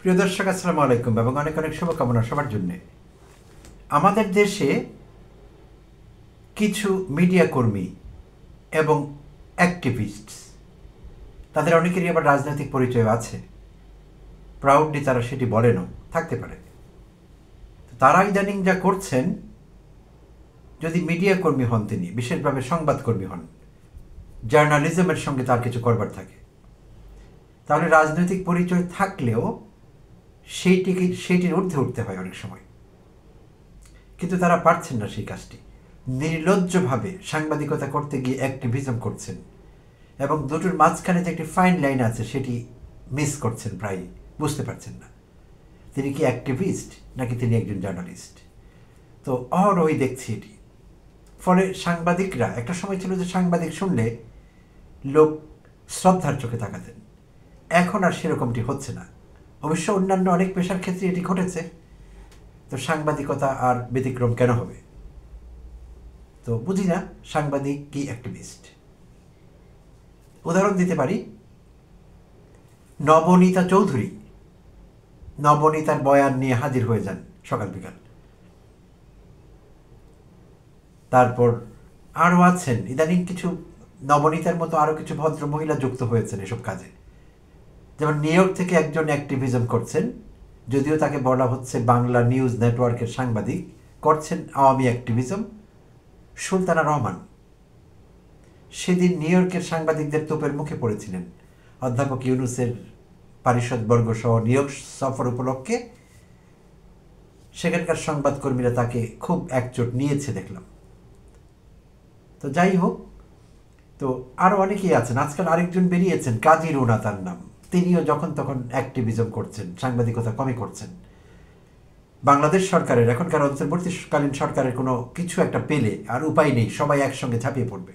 প্রিয় দর্শক, আসসালামু আলাইকুম এবং অনেক অনেক শুভকামনা সবার জন্যে। আমাদের দেশে কিছু মিডিয়া কর্মী এবং অ্যাক্টিভিস্ট, তাদের অনেকেরই আবার রাজনৈতিক পরিচয় আছে, প্রাউডলি তারা সেটি বলেনও, থাকতে পারে। তারা ইদানিং যা করছেন, যদি মিডিয়া কর্মী হন তিনি, বিশেষভাবে সংবাদকর্মী হন, জার্নালিজমের সঙ্গে তার কিছু করবার থাকে, তাহলে রাজনৈতিক পরিচয় থাকলেও সেইটির ঊর্ধ্বে উঠতে হয় অনেক সময়। কিন্তু তারা পারছেন না সেই কাজটি। নির্লজ্জভাবে সাংবাদিকতা করতে গিয়ে অ্যাক্টিভিজম করছেন এবং দুটোর মাঝখানে যে একটি ফাইন লাইন আছে সেটি মিস করছেন, প্রায় বুঝতে পারছেন না তিনি কি অ্যাক্টিভিস্ট নাকি তিনি একজন জার্নালিস্ট। তো অহরহই দেখছি এটি। ফলে সাংবাদিকরা, একটা সময় ছিল যে সাংবাদিক শুনলে লোক শ্রদ্ধার চোখে তাকাতেন, এখন আর সেরকমটি হচ্ছে না। অবশ্য অন্যান্য অনেক পেশার ক্ষেত্রে এটি ঘটেছে, তো সাংবাদিকতা আর ব্যতিক্রম কেন হবে? তো বুঝি না সাংবাদিক কি অ্যাক্টিভিস্ট। উদাহরণ দিতে পারি, নবনীতা চৌধুরী নবনীতার বয়ান নিয়ে হাজির হয়ে যান সকাল বিকাল। তারপর আরও আছেন ইদানিং কিছু নবনীতার মতো আরও কিছু ভদ্র মহিলা যুক্ত হয়েছেন এসব কাজে। যেমন নিউ ইয়র্ক থেকে একজন অ্যাক্টিভিজম করছেন, যদিও তাকে বলা হচ্ছে বাংলা নিউজ নেটওয়ার্কের সাংবাদিক, করছেন আওয়ামী অ্যাক্টিভিজম, সুলতানা রহমান। সেদিন নিউ ইয়র্কের সাংবাদিকদের তোপের মুখে পড়েছিলেন অধ্যাপক ইউনূসের পারিষদবর্গ সহ নিউ ইয়র্ক সফর উপলক্ষে। সেখানকার সংবাদকর্মীরা তাকে খুব একচোট নিয়েছে দেখলাম। তো যাই হোক, তো আরও অনেকেই আছেন। আজকাল আরেকজন বেরিয়েছেন, কাজী রুনা তার নাম, তিনিও যখন তখন অ্যাক্টিভিজম করছেন, সাংবাদিকতা কমই করছেন। বাংলাদেশ সরকারের, এখনকার অন্তর্বর্তীকালীন সরকারের কোনো কিছু একটা পেলে আর উপায় নেই, সবাই একসঙ্গে ঝাঁপিয়ে পড়বে।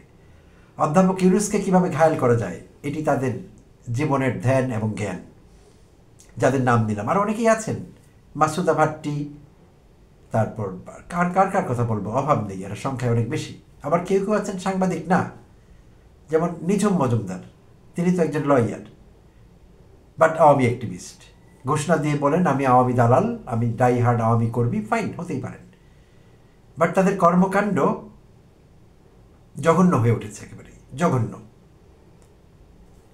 অধ্যাপক ইউনূসকে কীভাবে ঘায়েল করা যায়, এটি তাদের জীবনের ধ্যান এবং জ্ঞান, যাদের নাম দিলাম। আর অনেকেই আছেন, মাসুদা ভাট্টি, তারপর কার কার কার কথা বলবো, অভাব নেই, এরা সংখ্যায় অনেক বেশি। আবার কেউ কেউ আছেন সাংবাদিক না, যেমন নিঝুম মজুমদার, তিনি তো একজন লয়ার বাট আওয়ামী অ্যাক্টিভিস্ট। ঘোষণা দিয়ে বলেন আমি আওয়ামী দালাল, আমি ডাই হার্ড আওয়ামী কর্মী, ফাইন, হতেই পারেন। বাট তাদের কর্মকাণ্ড জঘন্য হয়ে উঠেছে, একেবারে জঘন্য।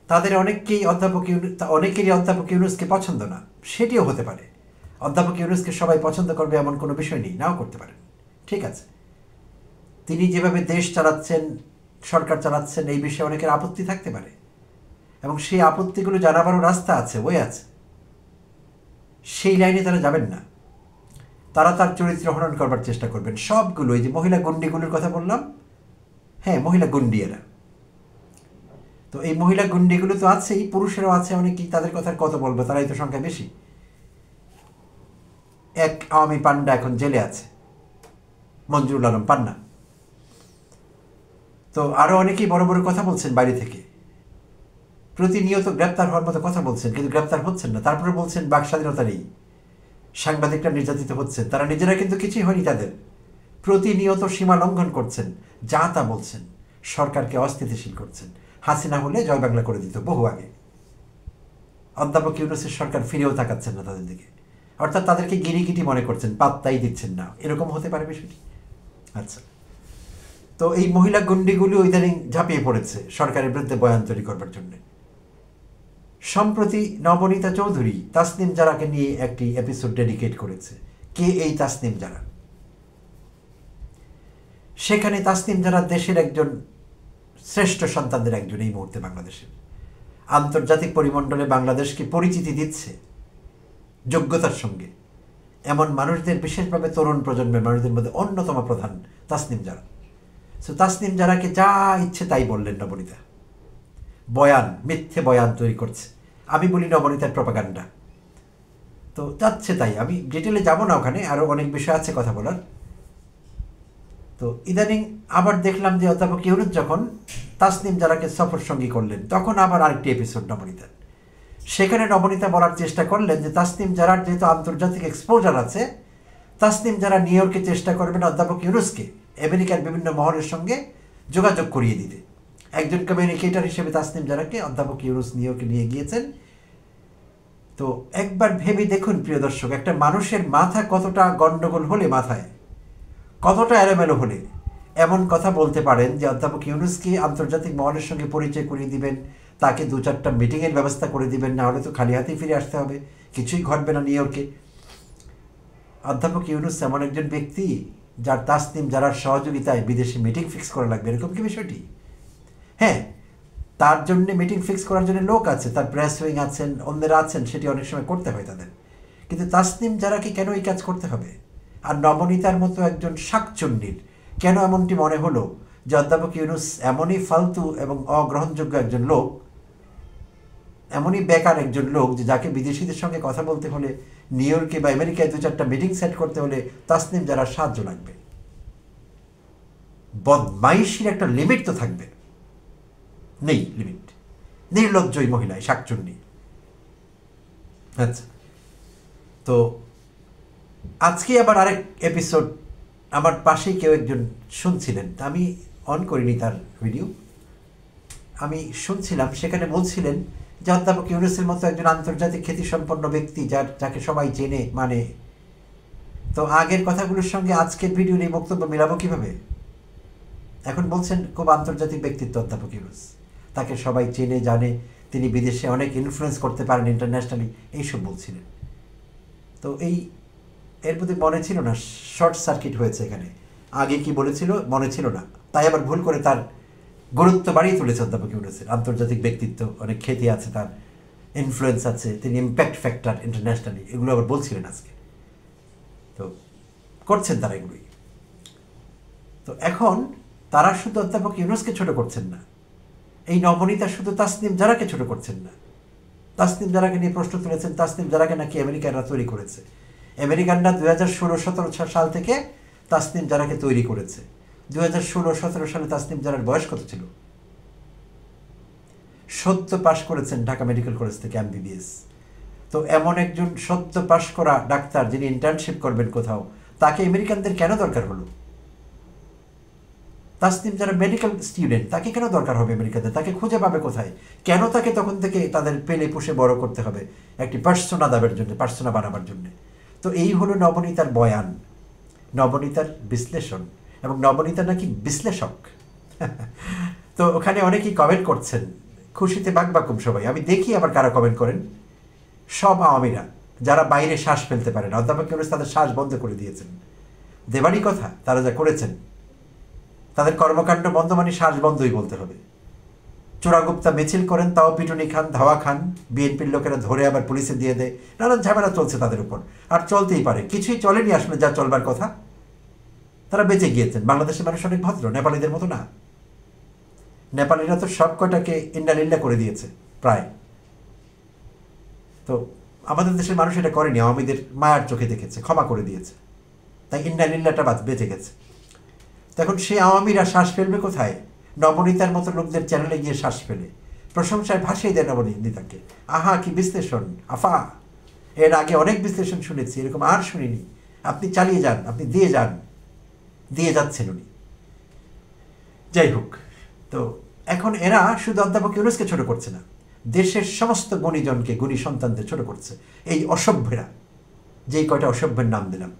তাদের অনেকেরই অধ্যাপক ইউনূসকে পছন্দ না, সেটিও হতে পারে। অধ্যাপক ইউনূসকে সবাই পছন্দ করবে এমন কোনো বিষয় নেই, নাও করতে পারেন, ঠিক আছে। তিনি যেভাবে দেশ চালাচ্ছেন, সরকার চালাচ্ছেন, এই বিষয়ে অনেকের আপত্তি থাকতে পারে এবং সেই আপত্তিগুলো জানাবারও রাস্তা আছে, ওয়ে আছে। সেই লাইনে তারা যাবেন না, তারা তার চরিত্র হনন করবার চেষ্টা করবেন। সবগুলো, এই যে মহিলা গুন্ডিগুলোর কথা বললাম, হ্যাঁ, মহিলা গুন্ডি এরা। তো এই মহিলা গুন্ডিগুলো তো আছেই, পুরুষেরও আছে অনেকেই, তাদের কথা কত বলবো, তারাই তো সংখ্যা বেশি। এক আওয়ামী পান্ডা এখন জেলে আছে, মঞ্জুরুল আলম পান্না। তো আরও অনেকেই বড় বড় কথা বলছেন বাইরে থেকে, প্রতিনিয়ত গ্রেপ্তার হওয়ার মতো কথা বলছেন, কিন্তু গ্রেপ্তার হচ্ছেন না। তারপরে বলছেন বাক স্বাধীনতা নেই, সাংবাদিকরা নির্যাতিত হচ্ছেন। তারা নিজেরা কিন্তু কিছুই হয়নি, তাদের প্রতিনিয়ত সীমা লঙ্ঘন করছেন, যা তা বলছেন, সরকারকে অস্থিতিশীল করছেন। হাসিনা হলে জয় বাংলা করে দিত বহু আগে। অধ্যাপক ইউনূসের সরকার ফিরেও তাকাচ্ছেন না তাদের দিকে, অর্থাৎ তাদেরকে গিরিগিটি মনে করছেন, পাত্তাই দিচ্ছেন না। এরকম হতে পারে বিষয়টি। আচ্ছা, তো এই মহিলা গুন্ডিগুলি ইদানিং ঝাঁপিয়ে পড়েছে সরকারের বিরুদ্ধে বয়ান তৈরি করবার জন্য। সম্প্রতি নবনীতা চৌধুরী তাসনিম জারাকে নিয়ে একটি এপিসোড ডেডিকেট করেছে। কে এই তাসনিম জারা? সেখানে তাসনিম জারা দেশের একজন শ্রেষ্ঠ সন্তানদের একজন, এই মুহূর্তে বাংলাদেশের আন্তর্জাতিক পরিমণ্ডলে বাংলাদেশকে পরিচিতি দিচ্ছে যোগ্যতার সঙ্গে এমন মানুষদের, বিশেষভাবে তরুণ প্রজন্মের মানুষদের মধ্যে অন্যতম প্রধান তাসনিম জারা। সো তাসনিম জারাকে যা ইচ্ছে তাই বললেন নবনীতা, বয়ান, মিথ্যে বয়ান তৈরি করছে। আমি বলি নবনীতার প্রপাগান্ডা। তো যাচ্ছে তাই, আমি ডিটেলে যাব না, ওখানে আরও অনেক বিষয় আছে কথা বলার। তো ইদানিং আবার দেখলাম যে অধ্যাপক ইউনূস যখন তাসনিম জারাকে সফর সঙ্গী করলেন, তখন আবার আরেকটি এপিসোড নবনীতার। সেখানে নবনীতা বলার চেষ্টা করলেন যে তাসনিম জারার যেহেতু আন্তর্জাতিক এক্সপোজার আছে, তাসনিম জারা নিউ ইয়র্কে চেষ্টা করবেন অধ্যাপক ইউনূসকে আমেরিকার বিভিন্ন মহলের সঙ্গে যোগাযোগ করিয়ে দিতে। একজন কমিউনিকেটর হিসেবে তাসনিম জারাকে অধ্যাপক ইউনূস নিউ ইয়র্কে নিয়ে গিয়েছেন তো একবার ভেবে দেখুন প্রিয় দর্শক, একটা মানুষের মাথা কতটা গণ্ডগোল হলে, মাথায় কতটা এলোমেলো হলে এমন কথা বলতে পারেন যে অধ্যাপক ইউনূসকে আন্তর্জাতিক মহলের সঙ্গে পরিচয় করিয়ে দিবেন, তাকে 2-4টা মিটিংয়ের ব্যবস্থা করে দিবেন, না হলে তো খালি হাতেই ফিরে আসতে হবে, কিছুই ঘটবে না নিউ ইয়র্কে। অধ্যাপক ইউনূস এমন একজন ব্যক্তি যার তাসনিম জারার সহযোগিতায় বিদেশে মিটিং ফিক্স করা লাগবে, এরকম কি বিষয়টি? হ্যাঁ, তার জন্য মিটিং ফিক্স করার জন্য লোক আছে, তার প্রেস উইং আছেন, অন্যরা আছেন, সেটি অনেক সময় করতে হয় তাদের। কিন্তু তাসনিম জারাকে কেন এই কাজ করতে হবে? আর নবনীতার মতো একজন শাকচুন্নির কেন এমনটি মনে হলো যে অধ্যাপক ইউনূস এমনই ফালতু এবং অগ্রহণযোগ্য একজন লোক, এমনই বেকার একজন লোক যে যাকে বিদেশিদের সঙ্গে কথা বলতে হলে, নিউ ইয়র্কে বা আমেরিকায় 2-4টা মিটিং সেট করতে হলে তাসনিম জারার সাহায্য লাগবে। বদমাইশির একটা লিমিট তো থাকবে, নেই লিমিট। নির্লজ্জই মহিলা, শাকচুন্নি। আচ্ছা, তো আজকে আবার আরেক এপিসোড, আমার পাশেই কেউ একজন শুনছিলেন, আমি অন করিনি তার ভিডিও, আমি শুনছিলাম, সেখানে বলছিলেন যে অধ্যাপক ইউনূসের মতো একজন আন্তর্জাতিক খ্যাতিসম্পন্ন ব্যক্তি যাকে সবাই চেনে মানে, তো আগের কথাগুলোর সঙ্গে আজকের ভিডিওর এই বক্তব্য মেলাবো কীভাবে? এখন বলছেন খুব আন্তর্জাতিক ব্যক্তিত্ব অধ্যাপক ইউনূস, তাকে সবাই চেনে জানে, তিনি বিদেশে অনেক ইনফ্লুয়েন্স করতে পারেন ইন্টারন্যাশনালি, এইসব বলছিলেন। তো এর প্রতি মনে ছিল না, শর্ট সার্কিট হয়েছে এখানে। আগে কি বলেছিল মনে ছিল না, তাই আবার ভুল করে তার গুরুত্ব বাড়িয়ে তুলেছে অধ্যাপক ইউনূসের। আন্তর্জাতিক ব্যক্তিত্ব, অনেক খ্যাতি আছে তার, ইনফ্লুয়েন্স আছে, তিনি ইম্প্যাক্ট ফ্যাক্টর ইন্টারন্যাশনালি, এগুলো আবার বলছিলেন আজকে। তো করছেন তারা এগুলোই। তো এখন তারা শুধু অধ্যাপক ইউনূসকে ছোট করছেন না, এই নবনীতা শুধু তাসনিম জারাকে ছোট করছেন না। তাসনিম জারাকে নিয়ে প্রশ্ন তুলেছেন, তাসনিম জারাকে নাকি আমেরিকানরা তৈরি করেছে। আমেরিকানরা 2016-17 সাল থেকে তাসনিম জারাকে তৈরি করেছে। 2016-17 সালে তাসনিম জারার বয়স কত ছিল? সদ্য পাশ করেছেন ঢাকা মেডিকেল কলেজ থেকে MBBS। তো এমন একজন সদ্য পাশ করা ডাক্তার যিনি ইন্টার্নশিপ করবেন কোথাও, তাকে আমেরিকানদের কেন দরকার হলো? তাসনিম জারা মেডিকেল স্টুডেন্ট, তাকে কেন দরকার হবে আমেরিকাতে? তাকে খুঁজে পাবে কোথায়? কেন তাকে তখন থেকে তাদের পেলে পুষে বড় করতে হবে একটি পার্সোনা দাবের জন্য, পার্সোনা বানাবার জন্য? তো এই হলো নবনীতার বয়ান, নবনীতার বিশ্লেষণ, এবং নবনীতা নাকি বিশ্লেষক। তো ওখানে অনেকেই কমেন্ট করছেন, খুশিতে বাকবাকুম সবাই। আমি দেখি আবার কারা কমেন্ট করেন, সব আওয়ামীরা যারা বাইরে শ্বাস ফেলতে পারেন। অধ্যাপক ইউনূস তাদের শ্বাস বন্ধ করে দিয়েছেন, দেবারই কথা, তারা যা করেছেন, তাদের কর্মকাণ্ড বন্ধ মানে শ্বাস বন্ধই বলতে হবে। চোরাগুপ্তা মিছিল করেন, তাও পিটুনি খান, ধাওয়া খান, বিএনপির লোকেরা ধরে আবার পুলিশে দিয়ে দেয়, নানান ঝামেলা চলছে তাদের উপর, আর চলতেই পারে। কিছুই চলেনি আসলে যা চলবার কথা, তারা বেঁচে গিয়েছেন। বাংলাদেশের মানুষ অনেক ভদ্র, নেপালিদের মতো না। নেপালিরা তো সব কয়টাকে ইন্ডালিল্লা করে দিয়েছে প্রায়। তো আমাদের দেশের মানুষ এটা করেনি, আওয়ামীদের মায়ার চোখে দেখেছে, ক্ষমা করে দিয়েছে, তাই ইন্ডালিল্লাটা বেঁচে গেছে। তখন সেই আওয়ামীরা শ্বাস ফেলবে কোথায়? নবনীতার মতো লোকদের চ্যানেলে গিয়ে শ্বাস ফেলে প্রশংসায় ভাসিয়ে দেয় নবনীতাকে। আহা কি বিশ্লেষণ, আফা! এর আগে অনেক বিশ্লেষণ শুনেছি, এরকম আর শুনিনি। আপনি চালিয়ে যান, আপনি দিয়ে যান, দিয়ে যাচ্ছেন উনি। যাই হোক, তো এখন এরা শুধু অধ্যাপক ইউনূসকে ছোট করছে না, দেশের সমস্ত গুণীজনকে, গুণী সন্তানদের ছোট করছে এই অসভ্যেরা, যেই কয়টা অসভ্যের নাম দিলাম।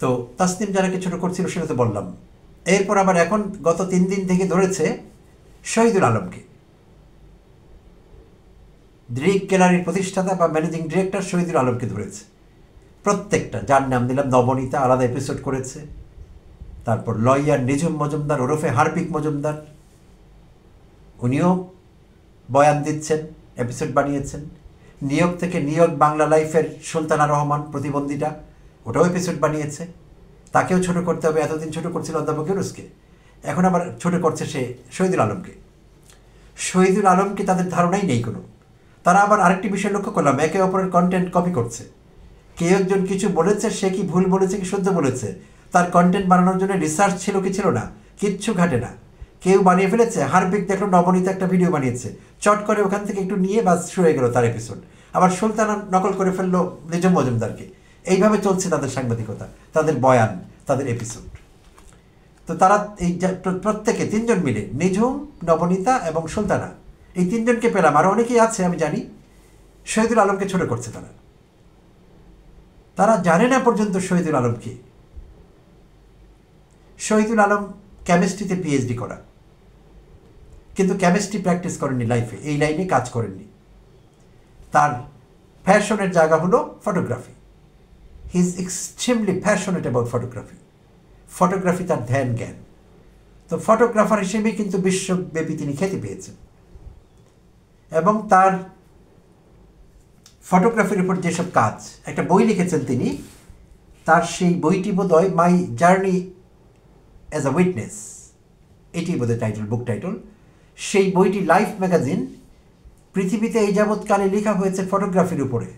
তো তাসনিম জারাকে ছোট করছিল সেটা তো বললাম। এরপর আবার এখন গত 3 দিন থেকে ধরেছে শহীদুল আলমকে, দৃক গ্যালারির প্রতিষ্ঠাতা বা ম্যানেজিং ডিরেক্টর শহীদুল আলমকে ধরেছে। প্রত্যেকটা, যার নাম দিলাম, নবনীতা আলাদা এপিসোড করেছে, তারপর লয়ার নিঝুম মজুমদার ওরফে হার্পিক মজুমদার, উনিও বয়ান দিচ্ছেন, এপিসোড বানিয়েছেন। নিয়োগ থেকে নিয়োগ বাংলা লাইফের সুলতানা রহমান প্রতিবন্ধীটা, ওটাও এপিসোড বানিয়েছে। তাকেও ছোট করতে হবে, এতদিন ছোট করছিল অধ্যাপক ইউনূসকে, এখন আবার ছোট করছে সে শহীদুল আলমকে। শহীদুল আলমকে তাদের ধারণাই নেই কোনো। তারা আবার আরেকটি বিষয় লক্ষ্য করলাম, একে অপরের কন্টেন্ট কপি করছে। কেউ একজন কিছু বলেছে, সে কি ভুল বলেছে কি শুদ্ধ বলেছে, তার কন্টেন্ট বানানোর জন্য রিসার্চ ছিল কি ছিল না, কিচ্ছু ঘাটে না। কেউ বানিয়ে ফেলেছে, হার্পিক দেখলো নবনীতা একটা ভিডিও বানিয়েছে, চট করে ওখান থেকে একটু নিয়ে বাস শুরু হয়ে গেল তার এপিসোড। আবার সুলতানা নকল করে ফেললো নিঝুম মজুমদারকে। এইভাবে চলছে তাদের সাংবাদিকতা, তাদের বয়ান, তাদের এপিসোড। তো তারা এই প্রত্যেকে 3 জন মিলে, নিঝুম, নবনীতা এবং সুলতানা, এই তিনজনকে পেলাম, আরও অনেকেই আছে আমি জানি। শহীদুল আলমকে ছোট করছে তারা। তারা জানে না পর্যন্ত শহীদুল আলম কি। শহীদুল আলম কেমিস্ট্রিতে পিএইচডি করা, কিন্তু কেমিস্ট্রি প্র্যাকটিস করেননি লাইফে, এই লাইনে কাজ করেননি। তার প্যাশনের জায়গা হলো photography. He is extremely passionate about photography. Photography তার ধ্যান জ্ঞান। তো ফটোগ্রাফার হিসেবে কিন্তু বিশ্বব্যাপী তিনি খ্যাতি পেয়েছেন। এবং তার ফটোগ্রাফির উপর যেসব কাজ, একটা বই লিখেছেন তিনি, তার সেই বইটি বোধহয় my journey as a witness, এটি বোধহয় টাইটেল, বুক টাইটেল। সেই বইটি লাইফ ম্যাগাজিন পৃথিবীতে এই যাবৎকালে লেখা হয়েছে ফটোগ্রাফির উপরে,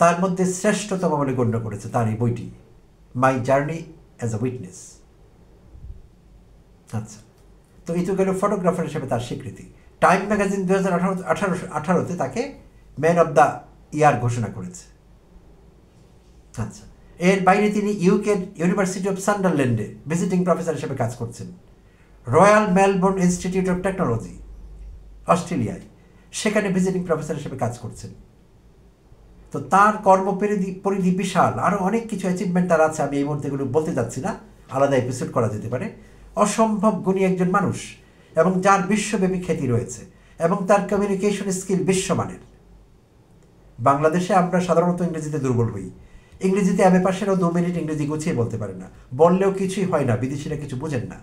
তার মধ্যে শ্রেষ্ঠতম বলে গণ্য করেছে তার এই বইটি, my journey as a witness. আচ্ছা, তো এই তো গেল ফটোগ্রাফার হিসেবে তার স্বীকৃতি। টাইম ম্যাগাজিন 2018-তে তাকে ম্যান অব দ্য ইয়ার ঘোষণা করেছে। আচ্ছা, এর বাইরে তিনি ইউকের ইউনিভার্সিটি অফ সান্ডারল্যান্ডে ভিজিটিং প্রফেসর হিসেবে কাজ করছেন। Royal Melbourne institute of technology অস্ট্রেলিয়ায়, সেখানে ভিজিটিং প্রফেসর হিসেবে কাজ করছেন। তো তার কর্মপরিধি বিশাল, আরও অনেক কিছু অ্যাচিভমেন্ট তার আছে, আমি এই মুহূর্তে এগুলো বলতে যাচ্ছি না, আলাদা এপিসোড করা যেতে পারে। অসম্ভব গুণী একজন মানুষ, এবং যার বিশ্বব্যাপী খ্যাতি রয়েছে, এবং তার কমিউনিকেশন স্কিল বিশ্বমানের। বাংলাদেশে আমরা সাধারণত ইংরেজিতে দুর্বল হই। ইংরেজিতে এম এ পাশেরও 2 মিনিট ইংরেজি গুছিয়ে বলতে পারে না, বললেও কিছুই হয় না, বিদেশিরা কিছু বুঝেন না,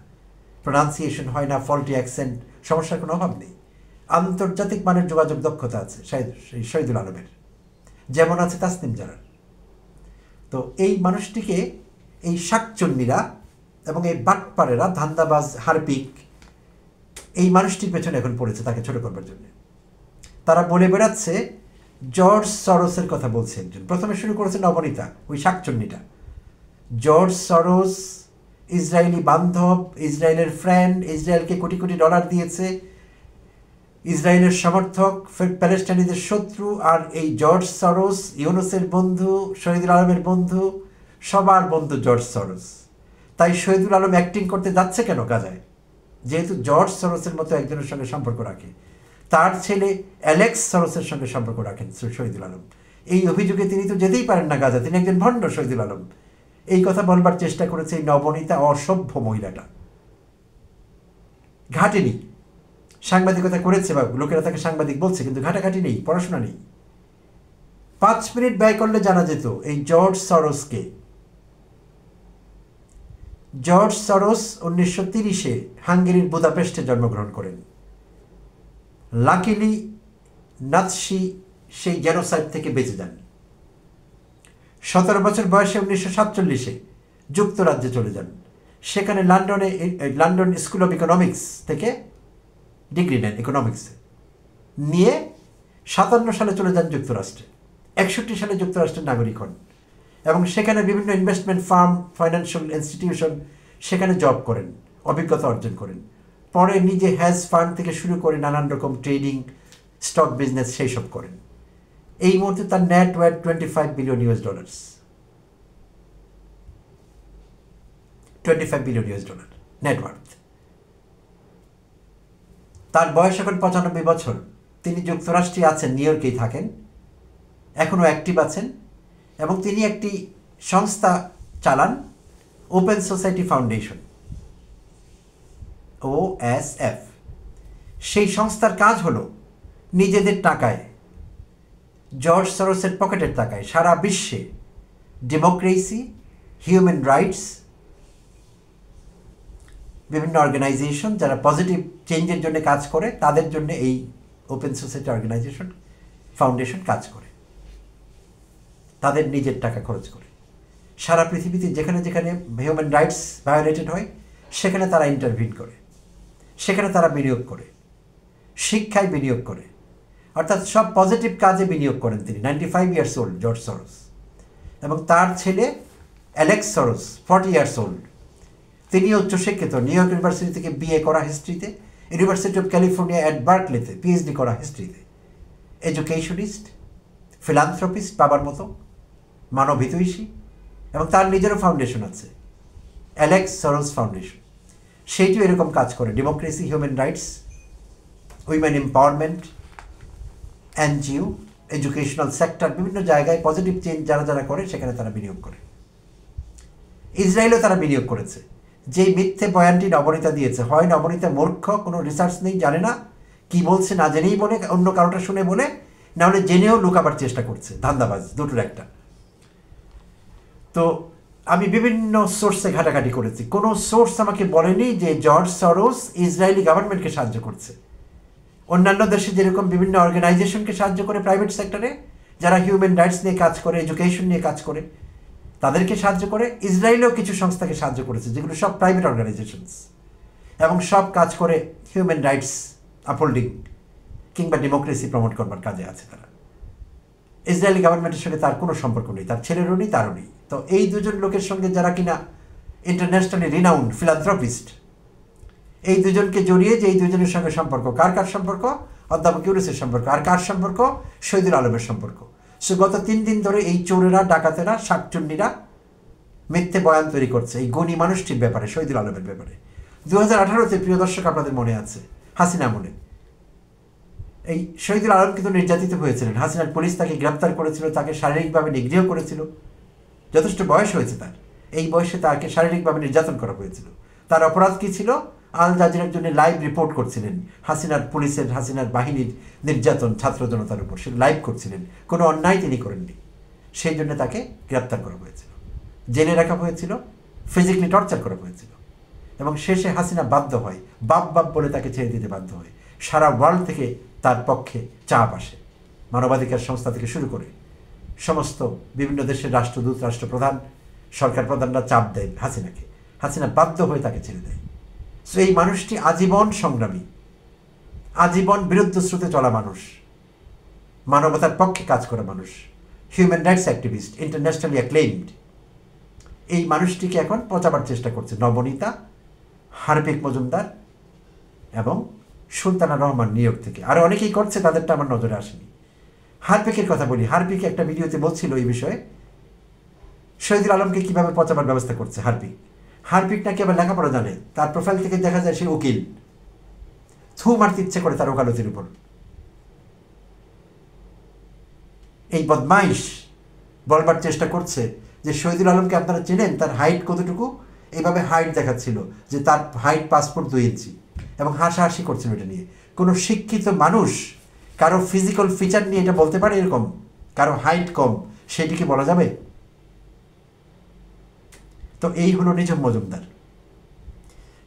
প্রোনাউন্সিয়েশন হয় না, ফল্টি অ্যাকসেন্ট, সমস্যার কোনো অভাব নেই। আন্তর্জাতিক মানের যোগাযোগ দক্ষতা আছে শহীদুল আলমের, যেমন আছে তাসনিম জারার। তো এই মানুষটিকে এই শাকচুন্নিরা এবং এই বাটপাড়েরা, ধান্দাবাজ, হারপিক, এই মানুষটির পেছনে এখন পড়েছে তাকে ছোট করবার জন্য। তারা বলে বেড়াচ্ছে জর্জ সরোসের কথা বলছে একজন। প্রথমে শুরু করেছে নবনীতা, ওই শাকচুন্নিটা। জর্জ সরোস ইসরায়েলি বান্ধব, ইসরায়েলের ফ্রেন্ড, ইসরায়েলকে কোটি কোটি ডলার দিয়েছে, ইসরায়েলের সমর্থক, প্যালেস্টাইনিদের শত্রু। আর এই জর্জ সরোস ইউনুসের বন্ধু, শহীদুল আলমের বন্ধু, সবার বন্ধু জর্জ সরোস। তাই শহীদুল আলম অ্যাক্টিং করতে যাচ্ছে কেন গাজায়? যেহেতু জর্জ সরোসের মতো একজনের সঙ্গে সম্পর্ক রাখে, তার ছেলে অ্যালেক্স সরোসের সঙ্গে সম্পর্ক রাখেন শহীদুল আলম। এই অভিযোগে তিনি তো যেতেই পারেন না গাজা, তিনি একজন ভণ্ড শহীদুল আলম। এই কথা বলবার চেষ্টা করেছে এই নবনীতা অসভ্য মহিলাটা। ঘাটেনি, সাংবাদিকতা করেছে, বা লোকেরা তাকে সাংবাদিক বলছে, কিন্তু ঘাটাঘাটি নেই, পড়াশোনা নেই। 5 মিনিট ব্যয় করলে জানা যেত এই জর্জ সরোসকে। জর্জ সরোস 1930-এ হাঙ্গেরির বুদাপেস্টে জন্মগ্রহণ করেন। লাকিলি নাৎসি সেই জেনোসাইড থেকে বেঁচে যান। 17 বছর বয়সে 1947-এ যুক্তরাজ্যে চলে যান। সেখানে লন্ডন স্কুল অফ ইকোনমিক্স থেকে ডিগ্রি নেন ইকোনমিক্সে, নিয়ে 57 সালে চলে যান যুক্তরাষ্ট্রে। 61 সালে যুক্তরাষ্ট্রের নাগরিক হন, এবং সেখানে বিভিন্ন ইনভেস্টমেন্ট ফার্ম, ফাইন্যান্সিয়াল ইনস্টিটিউশন, সেখানে জব করেন, অভিজ্ঞতা অর্জন করেন। পরে নিজে হ্যাজ ফান্ড থেকে শুরু করে নানান রকম ট্রেডিং, স্টক বিজনেস, সেই সব করেন। এই মুহূর্তে তার net worth $25 billion. 25 billion net worth. তার বয়স এখন 95 বছর। তিনি যুক্তরাষ্ট্রে আছেন, নিউ ইয়র্কেই থাকেন, এখনও অ্যাক্টিভ আছেন, এবং তিনি একটি সংস্থা চালান, ওপেন সোসাইটি ফাউন্ডেশন, OSF। সেই সংস্থার কাজ হলো নিজেদের টাকায়, জর্জ সরোসের পকেটের টাকায়, সারা বিশ্বে ডেমোক্রেসি, হিউম্যান রাইটস, বিভিন্ন অর্গানাইজেশন যারা পজিটিভ চেঞ্জের জন্য কাজ করে, তাদের জন্য এই ওপেন সোসাইটি অর্গানাইজেশন, ফাউন্ডেশন কাজ করে, তাদের নিজের টাকা খরচ করে। সারা পৃথিবীতে যেখানে যেখানে হিউম্যান রাইটস ভায়োলেটেড হয়, সেখানে তারা ইন্টারভিন করে, সেখানে তারা বিনিয়োগ করে, শিক্ষায় বিনিয়োগ করে, অর্থাৎ সব পজিটিভ কাজে বিনিয়োগ করেন তিনি। 95 ইয়ার্স ওল্ড জর্জ সরোস। এবং তার ছেলে অ্যালেক্স সরোস 40 ইয়ার্স ওল্ড। তিনি উচ্চশিক্ষিত, নিউ ইয়র্ক ইউনিভার্সিটি থেকে BA করা হিস্ট্রিতে, ইউনিভার্সিটি অফ ক্যালিফোর্নিয়া অ্যাট বার্কলেতে PhD করা হিস্ট্রিতে, এডুকেশনিস্ট, ফিলান্থ্রপিস্ট বাবার মতো, মানবহিতৈষী। এবং তার নিজেরও ফাউন্ডেশন আছে, অ্যালেক্স সরোস ফাউন্ডেশন। সেইটিও এরকম কাজ করে, democracy, human rights, women empowerment, NGO, educational sector, বিভিন্ন জায়গায় পজিটিভ চেঞ্জ যারা যারা করে সেখানে তারা বিনিয়োগ করে। ইসরায়েলও তারা বিনিয়োগ করেছে। যেই মিথ্যে বয়ানটি নবনীতা দিয়েছে, হয় নবনীতা মূর্খ, কোনো রিসার্চ নেই, জানে না কি বলছে, না জেনেই বলে, অন্য কারোটা শুনে বলে, না হলে জেনেও লুকাবার চেষ্টা করছে, ধান্দাবাজ দুটোর একটা। তো আমি বিভিন্ন সোর্সে ঘাটাঘাটি করেছি, কোনো সোর্স আমাকে বলেনি যে জর্জ সরোস ইসরায়েলি গভর্নমেন্টকে সাহায্য করছে। অন্যান্য দেশে যেরকম বিভিন্ন অর্গানাইজেশনকে সাহায্য করে প্রাইভেট সেক্টরে, যারা হিউম্যান রাইটস নিয়ে কাজ করে, এডুকেশন নিয়ে কাজ করে, তাদেরকে সাহায্য করে। ইসরায়েলেও কিছু সংস্থাকে সাহায্য করেছে, যেগুলো সব প্রাইভেট অর্গানাইজেশনস, এবং সব কাজ করে হিউম্যান রাইটস আপহোল্ডিং কিংবা ডেমোক্রেসি প্রমোট করবার কাজে আছে তারা। ইসরায়েলি গভর্নমেন্টের সঙ্গে তার কোনো সম্পর্ক নেই, তার ছেলেরও নেই, তারও নেই। তো এই দুজন লোকের সঙ্গে, যারা কিনা ইন্টারন্যাশনালি রিনাউন্ড ফিলান্থ্রপিস্ট, এই দুজনকে জড়িয়ে যে এই দুজনের সঙ্গে সম্পর্ক, কার কার সম্পর্ক? অধ্যাপক ইউনূসের সম্পর্ক। আর কার সম্পর্ক? শহীদুল আলমের সম্পর্ক। সো গত 3 দিন ধরে এই চোরেরা, ডাকাতেরা, শাকচুন্নিরা মিথ্যে বয়ান তৈরি করছে এই গুণী মানুষটির ব্যাপারে, শহীদুল আলমের ব্যাপারে। 2018-তে, প্রিয় দর্শক আপনাদের মনে আছে, হাসিনা আমলে এই শহীদুল আলম কিন্তু নির্যাতিত হয়েছিলেন। হাসিনার পুলিশ তাকে গ্রেপ্তার করেছিল, তাকে শারীরিকভাবে নিগৃহ করেছিল। যথেষ্ট বয়স হয়েছে তার, এই বয়সে তাকে শারীরিকভাবে নির্যাতন করা হয়েছিল। তার অপরাধ কী ছিল? আল জাজিরার জন্য লাইভ রিপোর্ট করছিলেন হাসিনার পুলিশের, হাসিনার বাহিনীর নির্যাতন ছাত্র জনতার উপর, সে লাইভ করছিলেন। কোনো অন্যায় তিনি করেননি, সেই জন্য তাকে গ্রেপ্তার করা হয়েছিল, জেলে রাখা হয়েছিল, ফিজিক্যালি টর্চার করা হয়েছিল, এবং শেষে হাসিনা বাধ্য হয়, বাপ বাপ বলে তাকে ছেড়ে দিতে বাধ্য হয়। সারা ওয়ার্ল্ড থেকে তার পক্ষে চাপ আসে, মানবাধিকার সংস্থা থেকে শুরু করে সমস্ত বিভিন্ন দেশের রাষ্ট্রদূত, রাষ্ট্রপ্রধান, সরকার প্রধানরা চাপ দেয় হাসিনাকে। হাসিনা বাধ্য হয়ে তাকে ছেড়ে দেয়। সো এই মানুষটি আজীবন সংগ্রামী, আজীবন বিরুদ্ধ স্রোতে চলা মানুষ, মানবতার পক্ষে কাজ করা মানুষ, হিউম্যান রাইটস অ্যাক্টিভিস্ট, ইন্টারন্যাশনালি অ্যাক্লেইমড। এই মানুষটিকে এখন পচাবার চেষ্টা করছে নবনীতা, হার্পিক মজুমদার এবং সুলতানা রহমান নিউ ইয়র্ক থেকে। আরও অনেকেই করছে, তাদেরটা আমার নজরে আসেনি। হার্পিকের কথা বলি। হার্পিক একটা ভিডিওতে বলছিল এই বিষয়ে, শহীদুল আলমকে কীভাবে পচাবার ব্যবস্থা করছে হার্পিক। হার্পিক নাকি আবার লেখাপড়া জানে, তার প্রোফাইল থেকে দেখা যায় সে উকিল। থু মারতে ইচ্ছে করে তার ওকালতির উপর। এই বদমাইশ বলবার চেষ্টা করছে যে শহীদুল আলমকে আপনারা চেনেন, তার হাইট কতটুকু? এইভাবে হাইট দেখাচ্ছিল যে তার হাইট পাসপোর্ট 2 ইঞ্চি, এবং হাসাহাসি করছিল এটা নিয়ে। কোনো শিক্ষিত মানুষ কারো ফিজিক্যাল ফিচার নিয়ে এটা বলতে পারে এরকম? কারো হাইট কম সেটিকে বলা যাবে? তো এই হলো নিঝুম মজুমদার।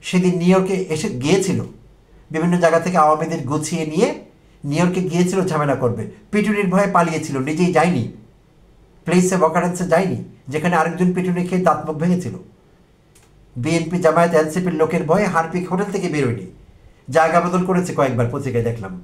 সেদিন নিউ ইয়র্কে এসে গিয়েছিল, বিভিন্ন জায়গা থেকে আওয়ামীদের গুছিয়ে নিয়ে নিউ ইয়র্কে গিয়েছিল ঝামেলা করবে, পিটুনির ভয়ে পালিয়েছিল, নিজেই যায়নি, প্লেস অফ অকারেন্সে যায়নি, যেখানে আরেকজন পিটুনি খেয়ে দাঁত মুখ ভেঙেছিল। বিএনপি, জামায়াত, এনসিপির লোকের ভয়ে হার্পিক হোটেল থেকে বেরোয়নি, জায়গা বদল করেছে কয়েকবার, পত্রিকায় দেখলাম।